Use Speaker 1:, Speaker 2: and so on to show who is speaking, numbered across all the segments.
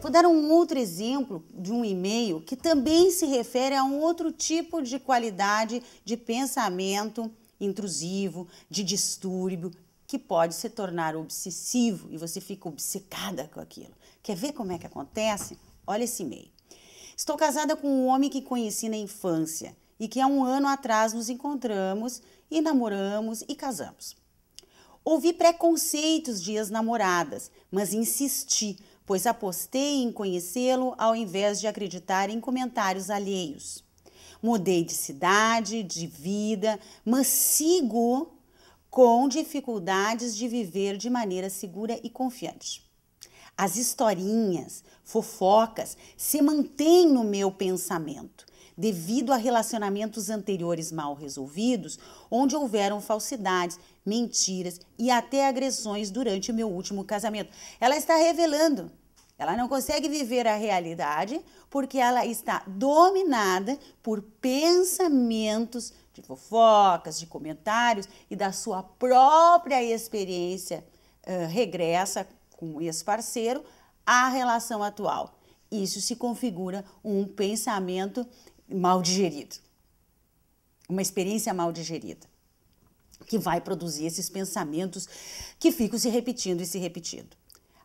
Speaker 1: Vou dar um outro exemplo de um e-mail que também se refere a um outro tipo de qualidade de pensamento intrusivo, de distúrbio, que pode se tornar obsessivo e você fica obcecada com aquilo. Quer ver como é que acontece? Olha esse e-mail. Estou casada com um homem que conheci na infância e que há um ano atrás nos encontramos e namoramos e casamos. Ouvi preconceitos de ex-namoradas, mas insisti, pois apostei em conhecê-lo ao invés de acreditar em comentários alheios. Mudei de cidade, de vida, mas sigo com dificuldades de viver de maneira segura e confiante. As historinhas, fofocas se mantêm no meu pensamento, devido a relacionamentos anteriores mal resolvidos, onde houveram falsidades, mentiras e até agressões durante o meu último casamento. Ela está revelando. Ela não consegue viver a realidade porque ela está dominada por pensamentos de fofocas, de comentários e da sua própria experiência regressa com o ex-parceiro à relação atual. Isso se configura um pensamento mal digerido, uma experiência mal digerida, que vai produzir esses pensamentos que ficam se repetindo e se repetindo.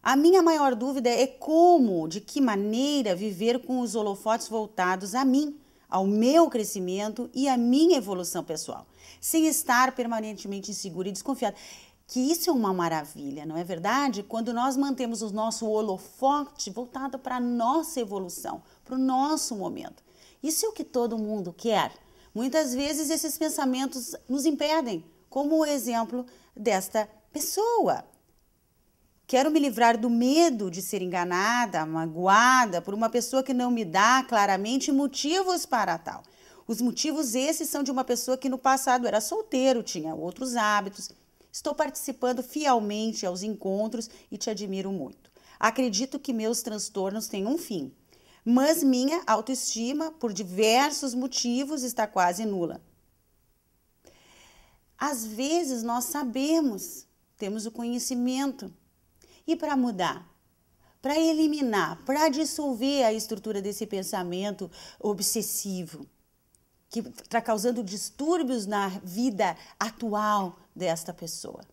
Speaker 1: A minha maior dúvida é como, de que maneira viver com os holofotes voltados a mim, ao meu crescimento e à minha evolução pessoal, sem estar permanentemente insegura e desconfiada. Que isso é uma maravilha, não é verdade? Quando nós mantemos o nosso holofote voltado para a nossa evolução, para o nosso momento. Isso é o que todo mundo quer. Muitas vezes esses pensamentos nos impedem, como o exemplo desta pessoa. Quero me livrar do medo de ser enganada, magoada por uma pessoa que não me dá claramente motivos para tal. Os motivos esses são de uma pessoa que no passado era solteiro, tinha outros hábitos. Estou participando fielmente aos encontros e te admiro muito. Acredito que meus transtornos têm um fim, mas minha autoestima, por diversos motivos, está quase nula. Às vezes nós sabemos, temos o conhecimento. E para mudar, para eliminar, para dissolver a estrutura desse pensamento obsessivo, que está causando distúrbios na vida atual desta pessoa. O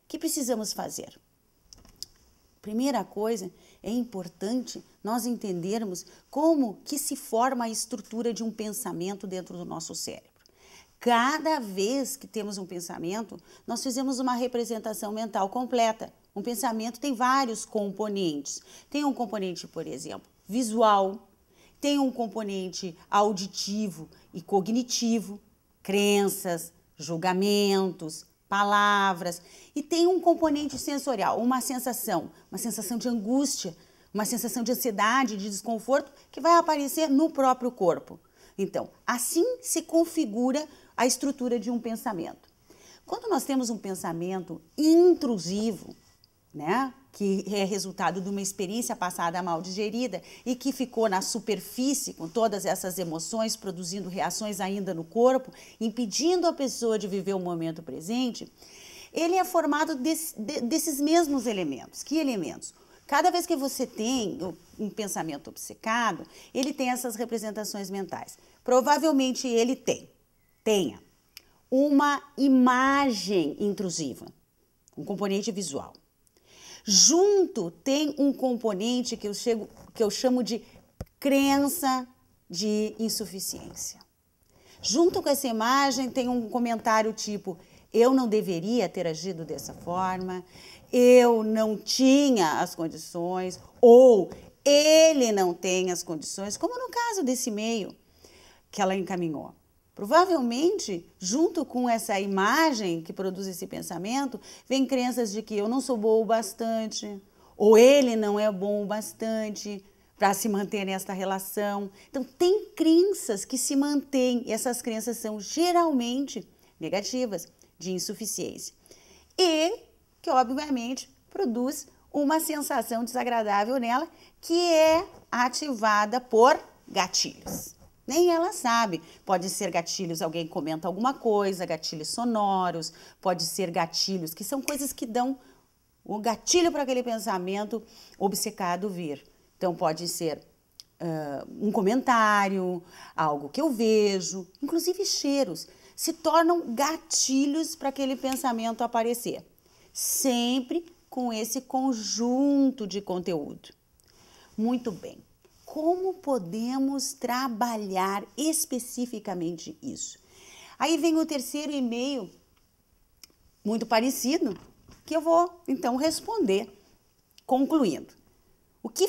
Speaker 1: que precisamos fazer? Primeira coisa, é importante nós entendermos como que se forma a estrutura de um pensamento dentro do nosso cérebro. Cada vez que temos um pensamento, nós fizemos uma representação mental completa. Um pensamento tem vários componentes. Tem um componente, por exemplo, visual, tem um componente auditivo e cognitivo, crenças, julgamentos, palavras, e tem um componente sensorial, uma sensação de angústia, uma sensação de ansiedade, de desconforto que vai aparecer no próprio corpo. Então, assim se configura a estrutura de um pensamento. Quando nós temos um pensamento intrusivo, né, que é resultado de uma experiência passada mal digerida e que ficou na superfície com todas essas emoções, produzindo reações ainda no corpo, impedindo a pessoa de viver o momento presente, ele é formado desses mesmos elementos. Que elementos? Cada vez que você tem um pensamento obcecado, ele tem essas representações mentais. Provavelmente ele tenha uma imagem intrusiva, um componente visual. Junto tem um componente que eu chamo de crença de insuficiência. Junto com essa imagem tem um comentário tipo, eu não deveria ter agido dessa forma, eu não tinha as condições, ou ele não tem as condições, como no caso desse e-mail que ela encaminhou. Provavelmente, junto com essa imagem que produz esse pensamento, vem crenças de que eu não sou boa o bastante, ou ele não é bom o bastante para se manter nesta relação. Então, tem crenças que se mantêm, e essas crenças são geralmente negativas, de insuficiência. E que, obviamente, produz uma sensação desagradável nela, que é ativada por gatilhos. Nem ela sabe. Pode ser gatilhos, alguém comenta alguma coisa, gatilhos sonoros, pode ser gatilhos, que são coisas que dão o gatilho para aquele pensamento obcecado vir. Então, pode ser um comentário, algo que eu vejo, inclusive cheiros, se tornam gatilhos para aquele pensamento aparecer. Sempre com esse conjunto de conteúdo. Muito bem. Como podemos trabalhar especificamente isso? Aí vem o terceiro e-mail, muito parecido, que eu vou, então, responder, concluindo. O que